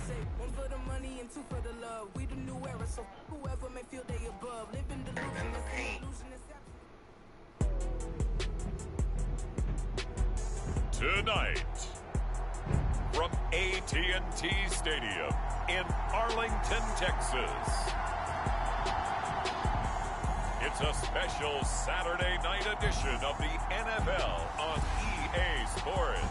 One for the money and two for the love. We the new era, so whoever may feel they above. Living delusion and the pain. Tonight, from AT&T Stadium in Arlington, Texas, it's a special Saturday night edition of the NFL on EA Sports.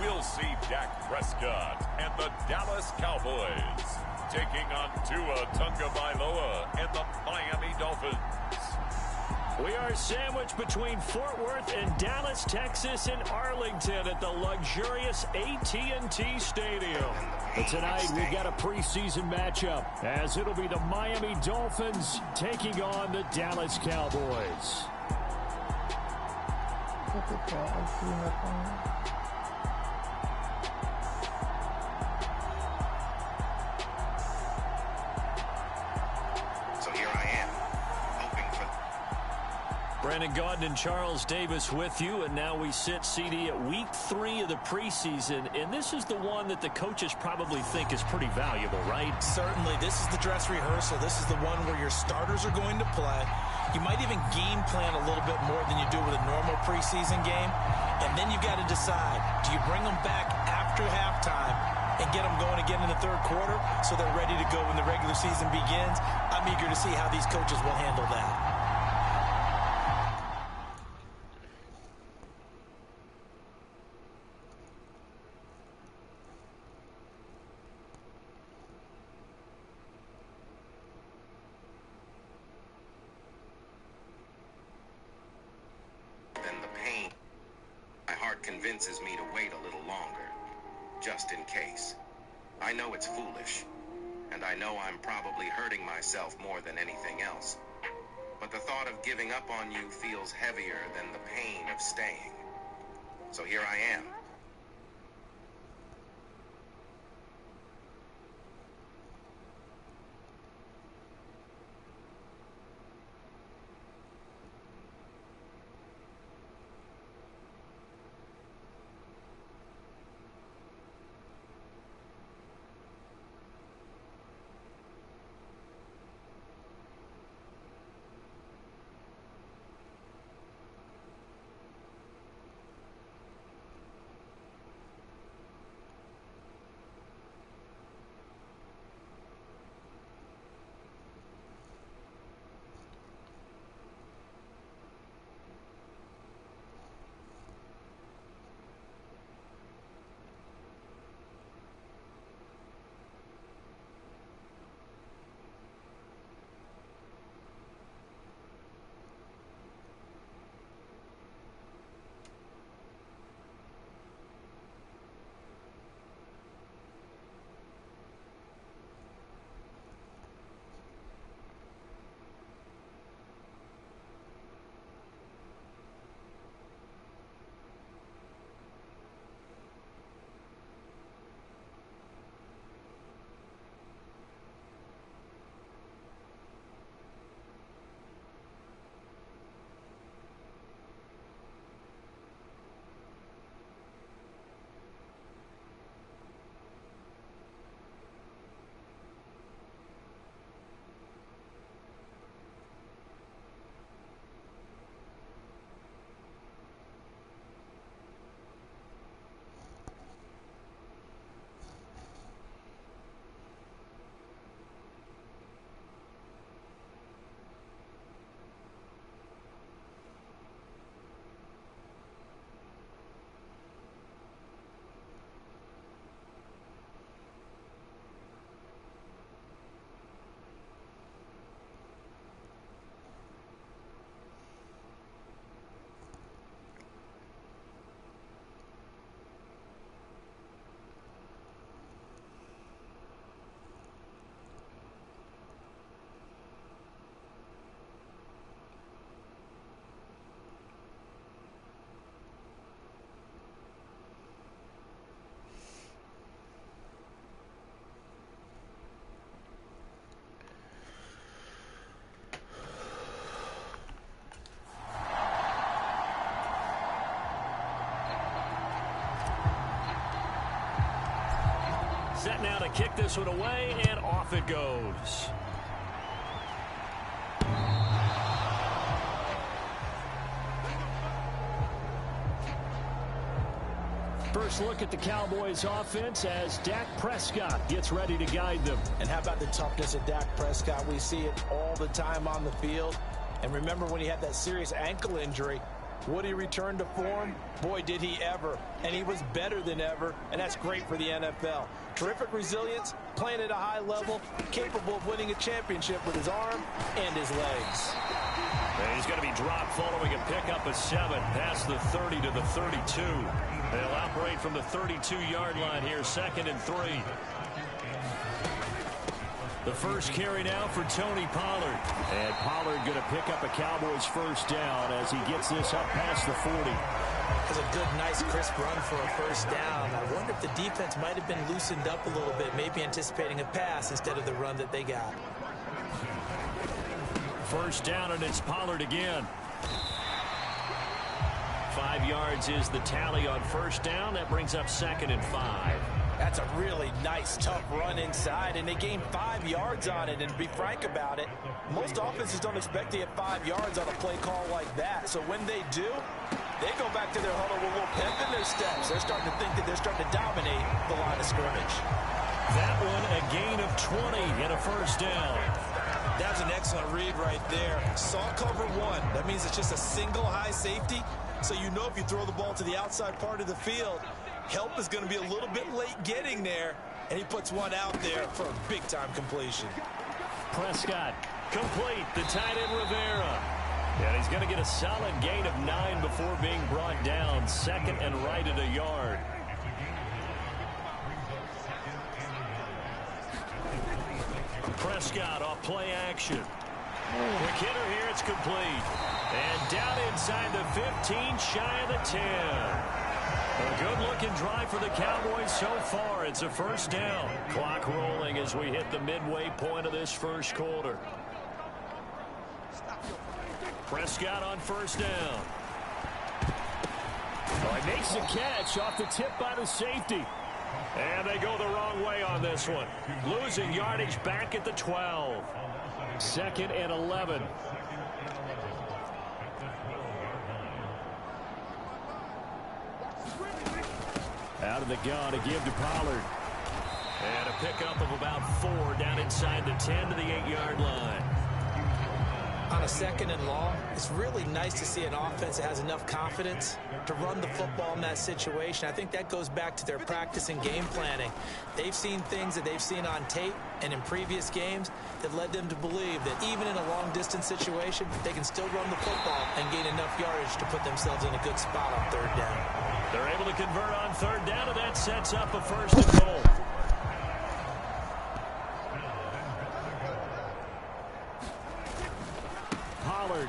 We'll see Dak Prescott and the Dallas Cowboys taking on Tua Tagovailoa and the Miami Dolphins. We are sandwiched between Fort Worth and Dallas, Texas, and Arlington at the luxurious AT&T Stadium. But tonight, we've got a preseason matchup, as it'll be the Miami Dolphins taking on the Dallas Cowboys. Brandon Gaudin and Charles Davis with you, and now we sit, CD, at week 3 of the preseason, and this is the one that the coaches probably think is pretty valuable, right? Certainly. This is the dress rehearsal. This is the one where your starters are going to play. You might even game plan a little bit more than you do with a normal preseason game, and then you got to decide, do you bring them back after halftime and get them going again in the third quarter so they're ready to go when the regular season begins? I'm eager to see how these coaches will handle that. Convinces me to wait a little longer, just in case. I know it's foolish, and I know I'm probably hurting myself more than anything else. But the thought of giving up on you feels heavier than the pain of staying. So here I am. to kick this one away, and off it goes. First look at the Cowboys offense as Dak Prescott gets ready to guide them. And how about the toughness of Dak Prescott? We see it all the time on the field. And remember when he had that serious ankle injury, would he return to form? Boy, did he ever. And he was better than ever, and that's great for the NFL. Terrific resilience, playing at a high level, capable of winning a championship with his arm and his legs. And he's going to be dropped following a pickup of 7 past the 30 to the 32. They'll operate from the 32-yard line here, 2nd and 3. The first carry now for Tony Pollard. And Pollard going to pick up a Cowboys first down as he gets this up past the 40. That's a good, nice, crisp run for a first down. I wonder if the defense might have been loosened up a little bit, maybe anticipating a pass instead of the run that they got. First down, and it's Pollard again. 5 yards is the tally on first down. That brings up 2nd and 5. That's a really nice, tough run inside, and they gained 5 yards on it. And to be frank about it, most offenses don't expect to get 5 yards on a play call like that. So when they do, they go back to their huddle with a little pep in their steps. They're starting to think that they're starting to dominate the line of scrimmage. That one a gain of 20 and a first down. That's an excellent read right there. Saw cover 1. That means it's just a single high safety. So you know if you throw the ball to the outside part of the field, help is going to be a little bit late getting there. And he puts one out there for a big-time completion. Prescott complete. The tight end Rivera. And he's going to get a solid gain of 9 before being brought down. 2nd and right at a yard. Prescott off play action. Quick hitter here, it's complete. And down inside the 15, shy of the 10. A good-looking drive for the Cowboys so far. It's a first down. Clock rolling as we hit the midway point of this first quarter. Prescott on first down. Oh, he makes the catch off the tip by the safety. And they go the wrong way on this one. Losing yardage back at the 12. 2nd and 11. Out of the gun to give to Pollard. And a pickup of about 4 down inside the 10 to the 8-yard line. On a 2nd and long, it's really nice to see an offense that has enough confidence to run the football in that situation. I think that goes back to their practice and game planning. They've seen things that they've seen on tape and in previous games that led them to believe that even in a long-distance situation, they can still run the football and gain enough yardage to put themselves in a good spot on 3rd down. They're able to convert on 3rd down, and that sets up a 1st and goal. Pollard.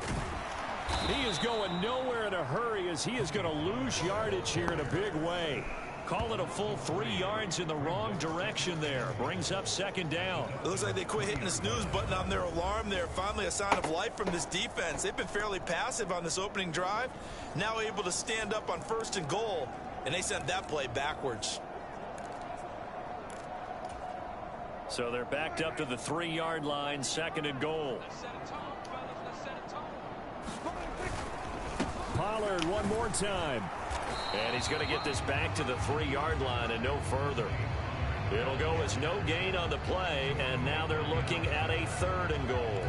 He is going nowhere in a hurry as he is going to lose yardage here in a big way. Call it a full 3 yards in the wrong direction there. Brings up 2nd down. It looks like they quit hitting the snooze button on their alarm there. Finally a sign of life from this defense. They've been fairly passive on this opening drive. Now able to stand up on 1st and goal. And they sent that play backwards. So they're backed up to the 3-yard line, 2nd and goal. Pollard one more time. And he's going to get this back to the 3-yard line and no further. It'll go as no gain on the play, and now they're looking at a 3rd and goal.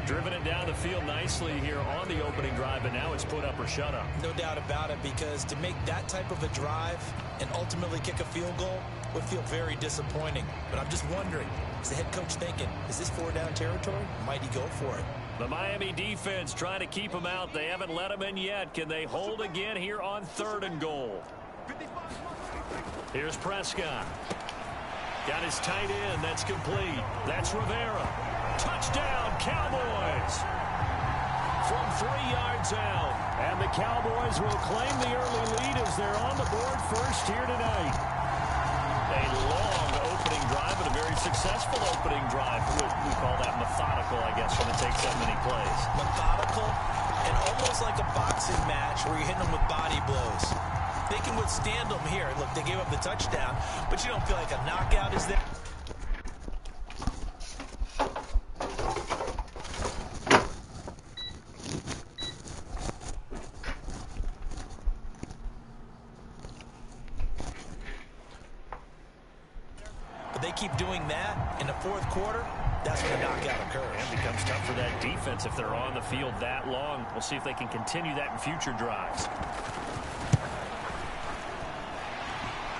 Driven it down the field nicely here on the opening drive, and now it's put up or shut up. No doubt about it, because to make that type of a drive and ultimately kick a field goal would feel very disappointing. But I'm just wondering, is the head coach thinking, is this 4-down territory? Might he go for it? The Miami defense trying to keep him out. They haven't let him in yet. Can they hold again here on 3rd and goal? Here's Prescott. Got his tight end. That's complete. That's Rivera. Touchdown, Cowboys! From 3 yards out. And the Cowboys will claim the early lead as they're on the board first here tonight. A long opening drive, but a very successful opening drive. We call that methodical, I guess, when it takes that many plays. Methodical and almost like a boxing match where you're hitting them with body blows. They can withstand them here. Look, they gave up the touchdown, but you don't feel like a knockout is there. they keep doing that in the fourth quarter, that's when the knockout occurs. And it becomes tough for that defense if they're on the field that long. We'll see if they can continue that in future drives.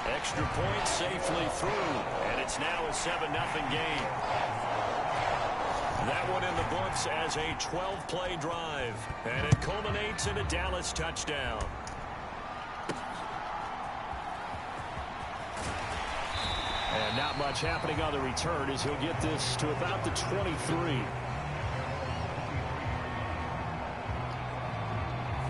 Extra point safely through, and it's now a 7-0 game. That one in the books as a 12-play drive, and it culminates in a Dallas touchdown. And not much happening on the return as he'll get this to about the 23.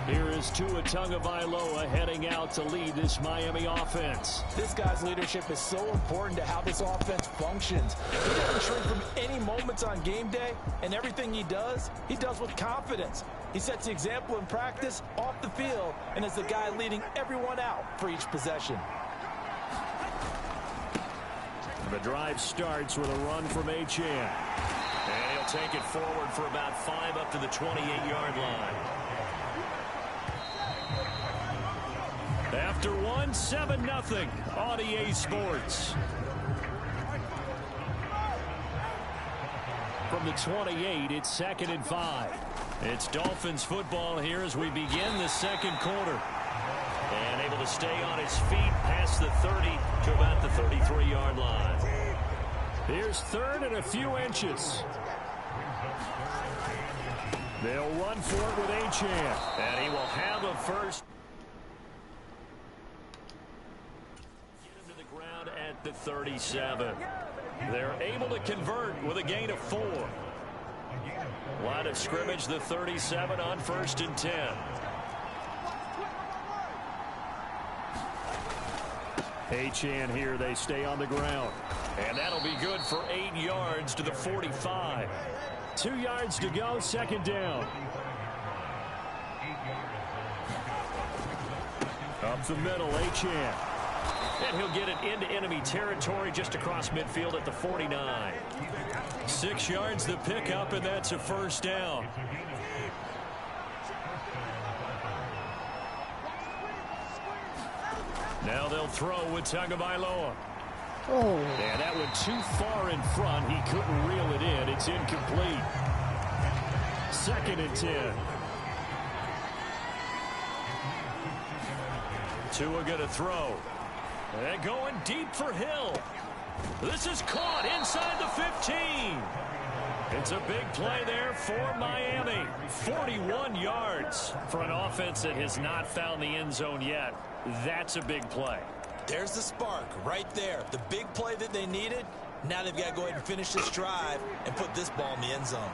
Here is Tua Tagovailoa heading out to lead this Miami offense. This guy's leadership is so important to how this offense functions. He doesn't shrink from any moments on game day, and everything he does with confidence. He sets the example in practice, off the field, and is the guy leading everyone out for each possession. The drive starts with a run from Achane. And he'll take it forward for about 5 up to the 28-yard line. After 7-0 on EA Sports. From the 28, it's 2nd and 5. It's Dolphins football here as we begin the second quarter. And able to stay on his feet past the 30 to about the 33-yard line. Here's 3rd and a few inches. They'll run for it with Achane. And he will have a first. Get him to the ground at the 37. They're able to convert with a gain of 4. Line of scrimmage, the 37 on 1st and 10. Achane here, they stay on the ground. And that'll be good for 8 yards to the 45. 2 yards to go, 2nd down. Up the middle, Achane. And he'll get it into enemy territory just across midfield at the 49. 6 yards the pickup, and that's a first down. Now they'll throw with Tagovailoa. Oh. And that went too far in front. He couldn't reel it in. It's incomplete. 2nd and 10. Tua going to throw. And going deep for Hill. This is caught inside the 15. It's a big play there for Miami. 41 yards for an offense that has not found the end zone yet. That's a big play. There's the spark right there. The big play that they needed. Now they've got to go ahead and finish this drive and put this ball in the end zone.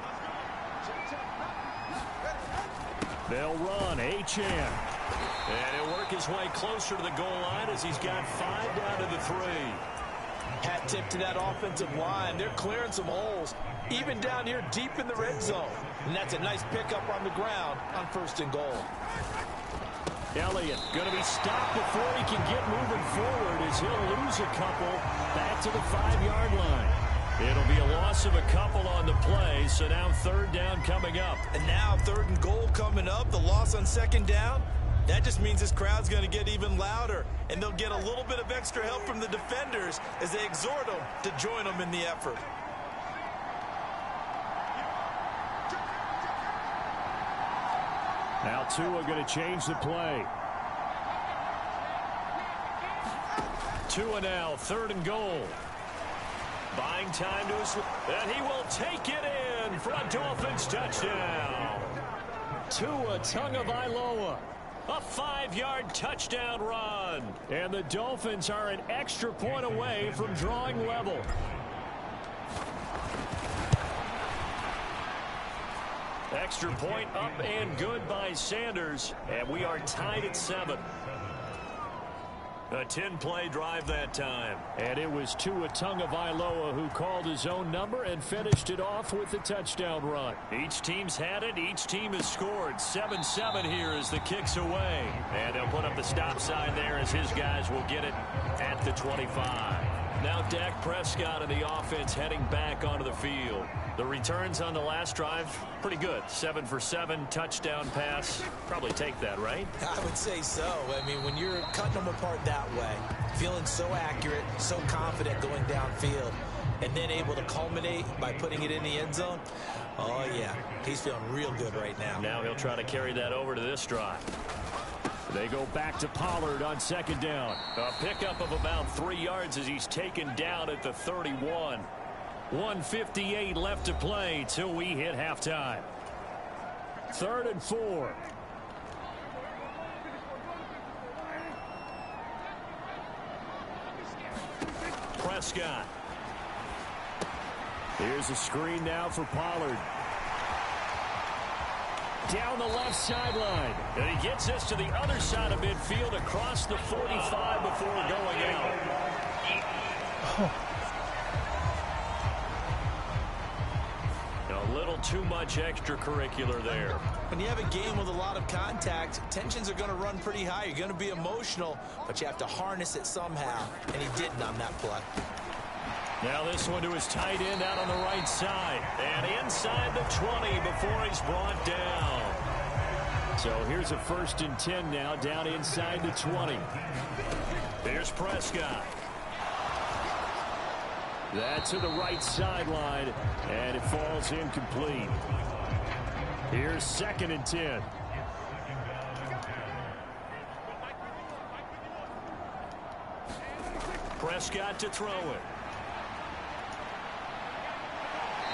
They'll run. Achane. And he'll work his way closer to the goal line as he's got 5 down to the 3. Hat tip to that offensive line. They're clearing some holes, even down here deep in the red zone. And that's a nice pickup on the ground on 1st and goal. Elliott going to be stopped before he can get moving forward as he'll lose a couple back to the 5-yard line. It'll be a loss of a couple on the play, so now 3rd down coming up. And now 3rd and goal coming up, the loss on 2nd down. That just means this crowd's going to get even louder, and they'll get a little bit of extra help from the defenders as they exhort them to join them in the effort. Now Tua going to change the play. Tua now, 3rd and goal. Buying time to his, and he will take it in for a Dolphins touchdown. Tua Tagovailoa. A 5-yard touchdown run. And the Dolphins are an extra point away from drawing level. Extra point up and good by Sanders. And we are tied at 7. A 10-play drive that time. And it was Tua Tagovailoa who called his own number and finished it off with the touchdown run. Each team's had it. Each team has scored. 7-7 here as the kick's away. And they'll put up the stop sign there as his guys will get it at the 25. Now Dak Prescott and the offense heading back onto the field. The returns on the last drive, pretty good. 7 for 7, touchdown pass. Probably take that, right? I would say so. I mean, when you're cutting them apart that way, feeling so accurate, so confident going downfield, and then able to culminate by putting it in the end zone, oh, yeah, he's feeling real good right now. Now he'll try to carry that over to this drive. They go back to Pollard on second down. A pickup of about 3 yards as he's taken down at the 31. 1:58 left to play till we hit halftime. 3rd and 4. Prescott. Here's a screen now for Pollard. Down the left sideline. And he gets this to the other side of midfield across the 45 before going out. A little too much extracurricular there. When you have a game with a lot of contact, tensions are going to run pretty high. You're going to be emotional, but you have to harness it somehow, and he didn't on that play. Now this one to his tight end out on the right side. And inside the 20 before he's brought down. So here's a 1st and 10 now down inside the 20. Here's Prescott. That's to the right sideline, and it falls incomplete. Here's 2nd and 10. Prescott to throw it.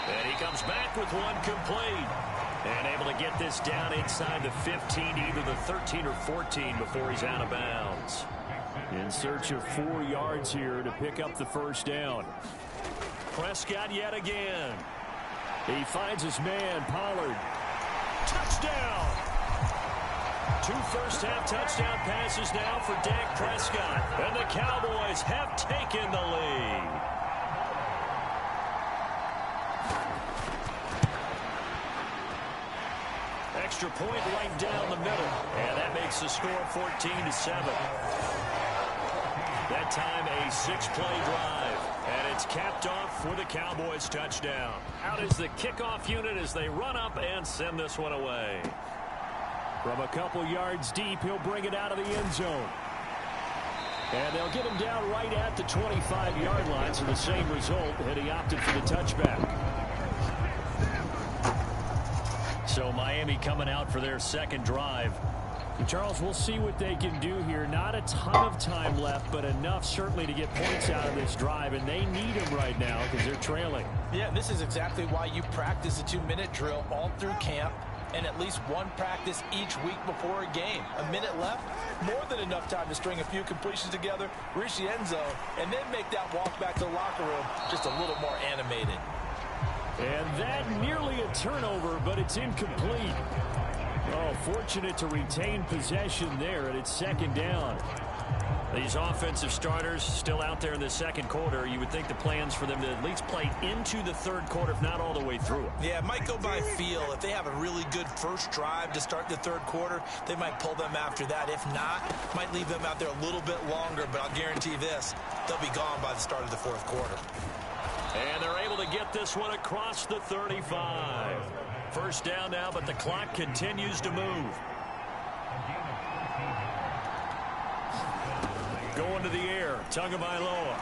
And he comes back with one complete. And able to get this down inside the 15, either the 13 or 14 before he's out of bounds. In search of 4 yards here to pick up the 1st down. Prescott yet again. He finds his man, Pollard. Touchdown! 2 first-half touchdown passes now for Dak Prescott. And the Cowboys have taken the lead. Extra point right down the middle. And that makes the score 14-7. That time a 6-play drive. And it's capped off with a Cowboys touchdown. Out is the kickoff unit as they run up and send this one away. From a couple yards deep, he'll bring it out of the end zone. And they'll get him down right at the 25-yard line, so the same result, and he opted for the touchback. So Miami coming out for their 2nd drive. And Charles, we'll see what they can do here. Not a ton of time left, but enough certainly to get points out of this drive, and they need them right now because they're trailing. Yeah, this is exactly why you practice a 2-minute drill all through camp and at least one practice each week before a game. A minute left, more than enough time to string a few completions together, reach the end zone, and then make that walk back to the locker room just a little more animated. And that nearly a turnover, but it's incomplete. Oh, fortunate to retain possession there, and it's 2nd down. These offensive starters still out there in the 2nd quarter. You would think the plans for them to at least play into the 3rd quarter, if not all the way through it. Yeah, it might go by feel. If they have a really good first drive to start the 3rd quarter, they might pull them after that. If not, might leave them out there a little bit longer, but I'll guarantee this, they'll be gone by the start of the 4th quarter. And they're able to get this one across the 35. 1st down now, but the clock continues to move. Going to the air, Tagovailoa.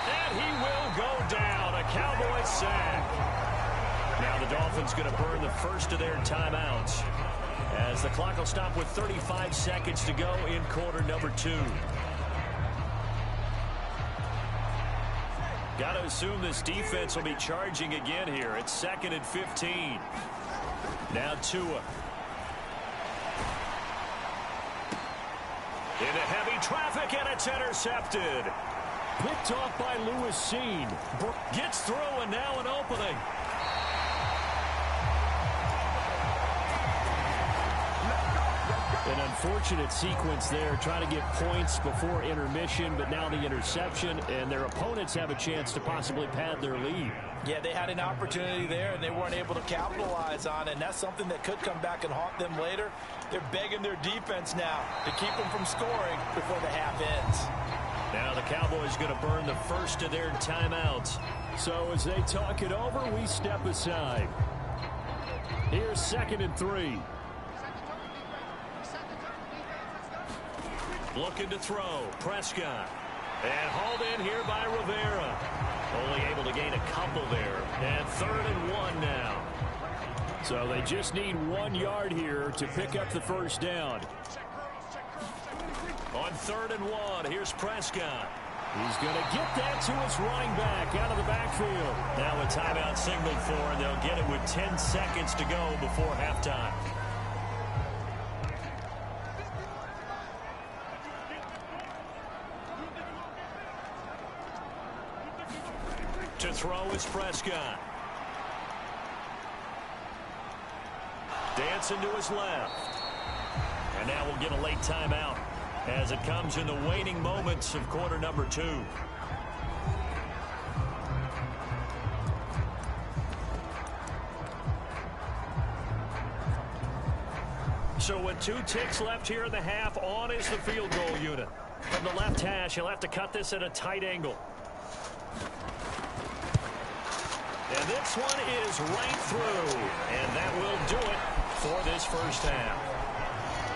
And he will go down. A Cowboys sack. Now the Dolphins going to burn the first of their timeouts as the clock will stop with 35 seconds to go in quarter number 2. Got to assume this defense will be charging again here. It's 2nd and 15. Now Tua. Into heavy traffic, and it's intercepted. Picked off by Lewis Seen. Gets through, and now an opening. An unfortunate sequence there, trying to get points before intermission, but now the interception, and their opponents have a chance to possibly pad their lead. Yeah, they had an opportunity there, and they weren't able to capitalize on it, and that's something that could come back and haunt them later. They're begging their defense now to keep them from scoring before the half ends. Now the Cowboys going to burn the first of their timeouts. So as they talk it over, we step aside. Here's 2nd and 3. Looking to throw. Prescott. And hauled in here by Rivera. Only able to gain a couple there. And 3rd and 1 now. So they just need 1 yard here to pick up the first down. On 3rd and 1, here's Prescott. He's going to get that to his running back out of the backfield. Now a timeout signaled for, and they'll get it with 10 seconds to go before halftime. To throw is Prescott. Dancing to his left. And now we'll get a late timeout as it comes in the waning moments of quarter number 2. So with 2 ticks left here in the half, on is the field goal unit. From the left hash, he'll have to cut this at a tight angle. And this one is right through. And that will do it for this first half.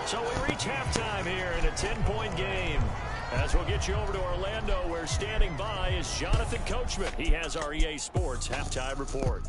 So we reach halftime here in a 10-point game. As we'll get you over to Orlando, where standing by is Jonathan Coachman. He has our EA Sports halftime report.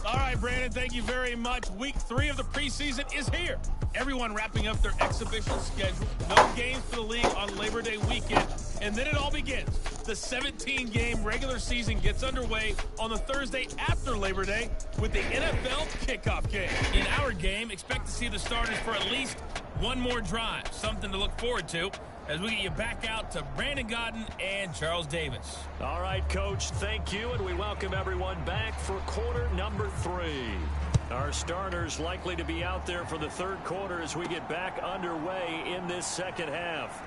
All right, Brandon, thank you very much. Week 3 of the preseason is here. Everyone wrapping up their exhibition schedule. No games for the league on Labor Day weekend. And then it all begins. The 17-game regular season gets underway on the Thursday after Labor Day with the NFL kickoff game. In our game, expect to see the starters for at least one more drive. Something to look forward to as we get you back out to Brandon Godden and Charles Davis. All right, Coach, thank you, and we welcome everyone back for quarter number 3. Our starters likely to be out there for the third quarter as we get back underway in this second half.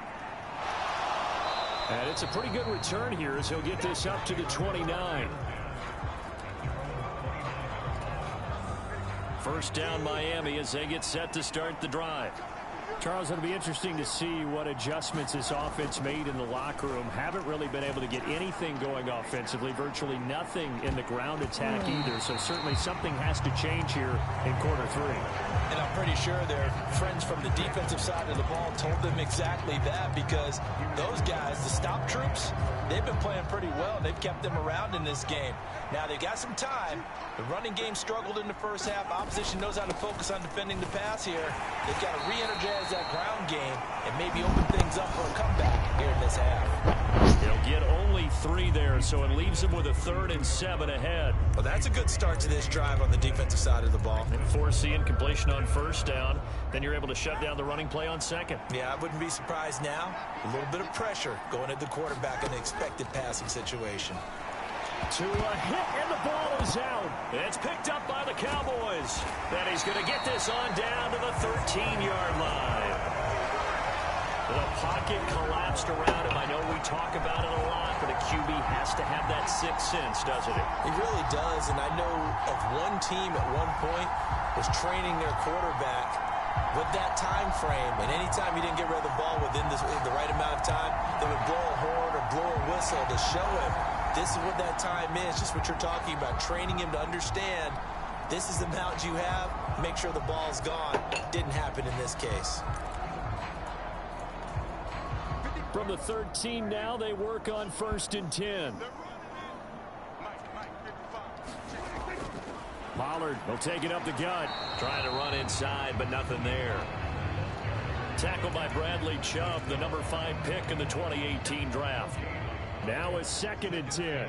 And it's a pretty good return here as he'll get this up to the 29. First down Miami as they get set to start the drive. Charles, it'll be interesting to see what adjustments this offense made in the locker room. Haven't really been able to get anything going offensively, virtually nothing in the ground attack either. So certainly something has to change here in quarter 3. And I'm pretty sure their friends from the defensive side of the ball told them exactly that, because those guys, the stop troops, they've been playing pretty well. They've kept them around in this game. Now they've got some time. The running game struggled in the first half. Opposition knows how to focus on defending the pass here. They've got to re-energize that ground game and maybe open things up for a comeback here in this half. They'll get only 3 there, so it leaves them with a 3rd and 7 ahead. Well, that's a good start to this drive on the defensive side of the ball. And forcing completion on first down, then you're able to shut down the running play on second. Yeah, I wouldn't be surprised now. A little bit of pressure going at the quarterback in the expected passing situation. To a hit, and the ball is out. It's picked up by the Cowboys. Then he's going to get this on down to the 13-yard line. The pocket collapsed around him. I know we talk about it a lot, but a QB has to have that sixth sense, doesn't it? He really does, and I know of one team at one point was training their quarterback with that time frame, and anytime he didn't get rid of the ball within the right amount of time, they would blow a horn or blow a whistle to show him this is what that time is, just what you're talking about, training him to understand this is the amount you have, make sure the ball's gone. Didn't happen in this case. From the 13 now, they work on 1st and 10. Pollard will take it up the gut. Trying to run inside, but nothing there. Tackled by Bradley Chubb, the number 5 pick in the 2018 draft. Now a 2nd and 10.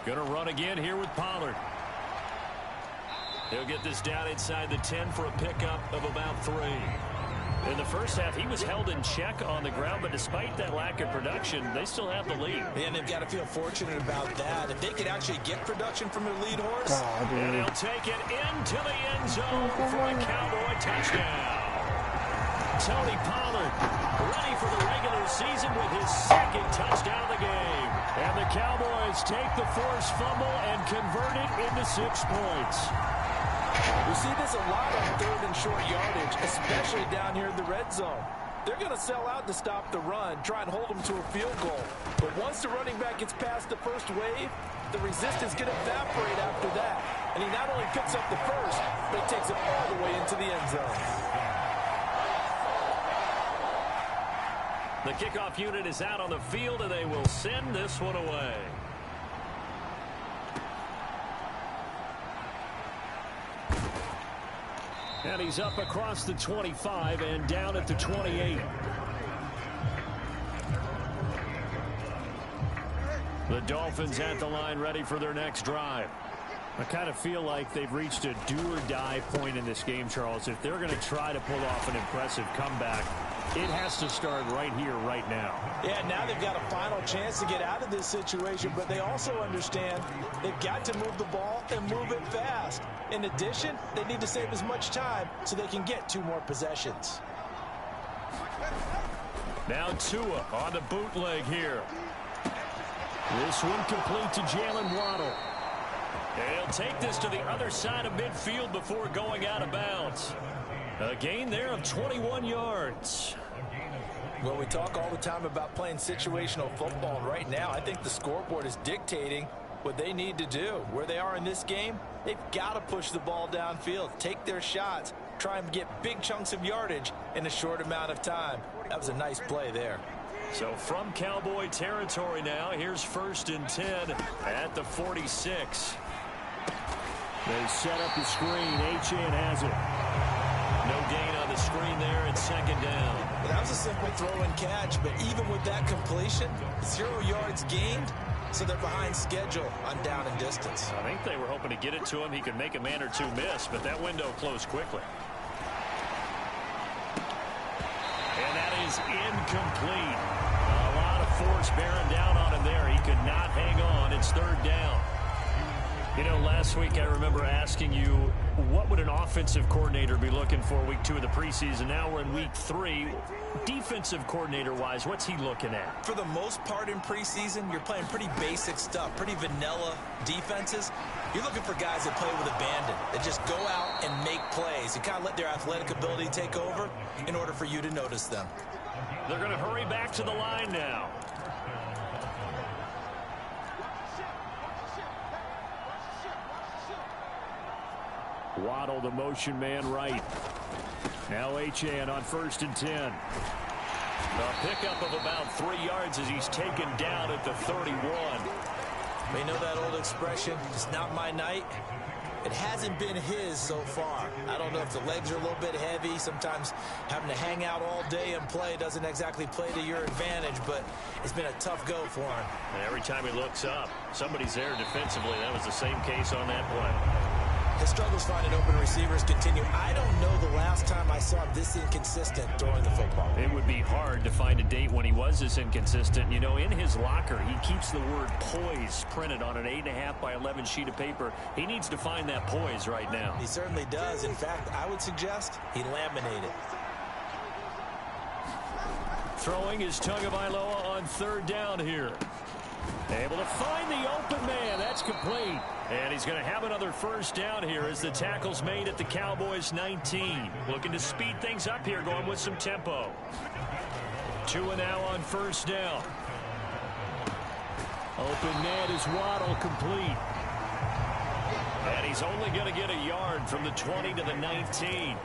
Going to run again here with Pollard. He'll get this down inside the 10 for a pickup of about 3. In the first half, he was held in check on the ground, but despite that lack of production, they still have the lead. And they've got to feel fortunate about that. If they could actually get production from their lead horse. And he'll take it into the end zone for a Cowboy touchdown. Tony Pollard ready for the regular season with his 2nd touchdown of the game. And the Cowboys take the forced fumble and convert it into 6 points. We see this a lot on third and short yardage, especially down here in the red zone. They're going to sell out to stop the run, try and hold them to a field goal. But once the running back gets past the first wave, the resistance can evaporate after that. And he not only picks up the first, but he takes it all the way into the end zone. The kickoff unit is out on the field, and they will send this one away. And he's up across the 25 and down at the 28. The Dolphins at the line, ready for their next drive. I kind of feel like they've reached a do-or-die point in this game, Charles. If they're going to try to pull off an impressive comeback, it has to start right here, right now. Yeah, now they've got a final chance to get out of this situation, but they also understand they've got to move the ball and move it fast. In addition, they need to save as much time so they can get 2 more possessions. Now Tua on the bootleg here. This one complete to Jalen Waddle. He'll take this to the other side of midfield before going out of bounds. A gain there of 21 yards. Well, we talk all the time about playing situational football, and right now I think the scoreboard is dictating what they need to do. Where they are in this game, they've got to push the ball downfield, take their shots, try and get big chunks of yardage in a short amount of time. That was a nice play there. So from Cowboy territory now, here's 1st and 10 at the 46. They set up the screen. Achane has it. No gain on the screen there. It's 2nd down. Well, that was a simple throw and catch, but even with that completion, 0 yards gained, so they're behind schedule on down and distance. I think they were hoping to get it to him. He could make a man or 2 miss, but that window closed quickly. And that is incomplete. A lot of force bearing down on him there. He could not hang on. It's 3rd down. You know, last week I remember asking you, what would an offensive coordinator be looking for week 2 of the preseason? Now we're in week 3. Defensive coordinator-wise, what's he looking at? For the most part in preseason, you're playing pretty basic stuff, pretty vanilla defenses. You're looking for guys that play with abandon, that just go out and make plays. You kind of let their athletic ability take over in order for you to notice them. They're going to hurry back to the line now. Waddle, the motion man right. Now Achane on 1st and 10. A pickup of about 3 yards as he's taken down at the 31. They know that old expression, it's not my night. It hasn't been his so far. I don't know if the legs are a little bit heavy. Sometimes having to hang out all day and play doesn't exactly play to your advantage, but it's been a tough go for him. And every time he looks up, somebody's there defensively. That was the same case on that play. His struggles finding open receivers continue. I don't know the last time I saw him this inconsistent throwing the football. It would be hard to find a date when he was this inconsistent. You know, in his locker, he keeps the word poise printed on an 8.5 by 11 sheet of paper. He needs to find that poise right now. He certainly does. In fact, I would suggest he laminated. Throwing is Tagovailoa on 3rd down here. Able to find the open man. That's complete. And he's going to have another 1st down here as the tackle's made at the Cowboys 19. Looking to speed things up here, going with some tempo. Tua now on 1st down. Open man is Waddle, complete. And he's only going to get a yard from the 20 to the 19.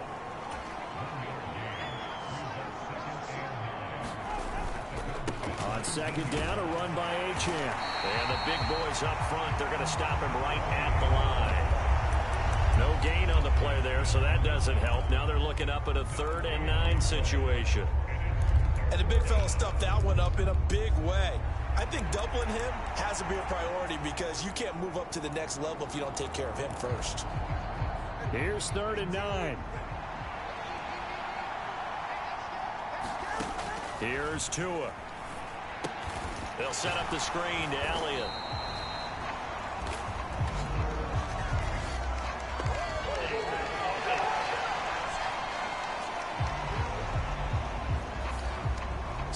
On 2nd down, a run by Achane. And the big boys up front, they're going to stop him right at the line. No gain on the play there, so that doesn't help. Now they're looking up at a 3rd and 9 situation. And the big fella stuffed that one up in a big way. I think doubling him has to be a priority because you can't move up to the next level if you don't take care of him first. Here's 3rd and 9. Here's Tua. They'll set up the screen to Elliott.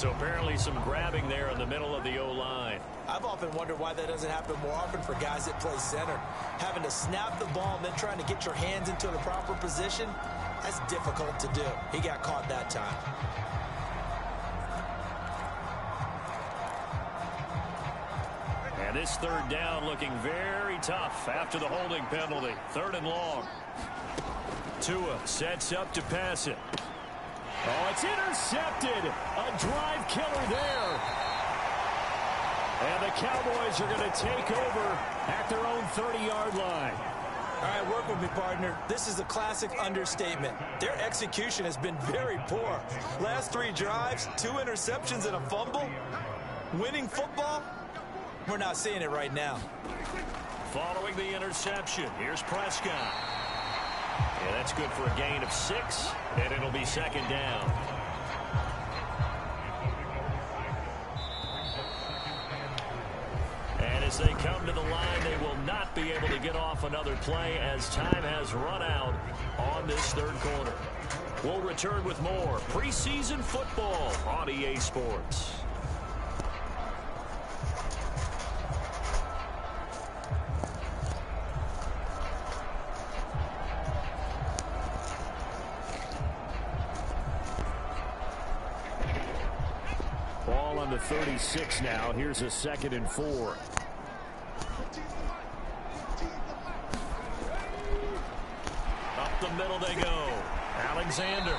So apparently some grabbing there in the middle of the O-line. I've often wondered why that doesn't happen more often for guys that play center. Having to snap the ball and then trying to get your hands into the proper position, that's difficult to do. He got caught that time. And this third down looking very tough after the holding penalty. 3rd and long. Tua sets up to pass it. Oh, it's intercepted. A drive killer there. And the Cowboys are going to take over at their own 30-yard line. All right, work with me, partner. This is a classic understatement. Their execution has been very poor. Last 3 drives, 2 interceptions and a fumble. Winning football? We're not seeing it right now. Following the interception, here's Prescott. Yeah, that's good for a gain of 6, and it'll be 2nd down. And as they come to the line, they will not be able to get off another play as time has run out on this 3rd quarter. We'll return with more preseason football on EA Sports. Ball on the 36 now. Here's a 2nd and 4. Up the middle they go. Alexander.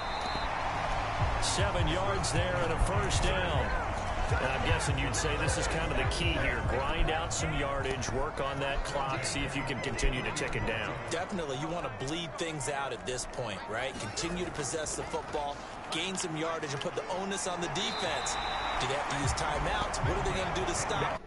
7 yards there and a 1st down. And I'm guessing you'd say this is kind of the key here. Grind out some yardage, work on that clock, see if you can continue to tick it down. Definitely. You want to bleed things out at this point, right? Continue to possess the football, gain some yardage, and put the onus on the defense. Do they have to use timeouts? What are they going to do to stop?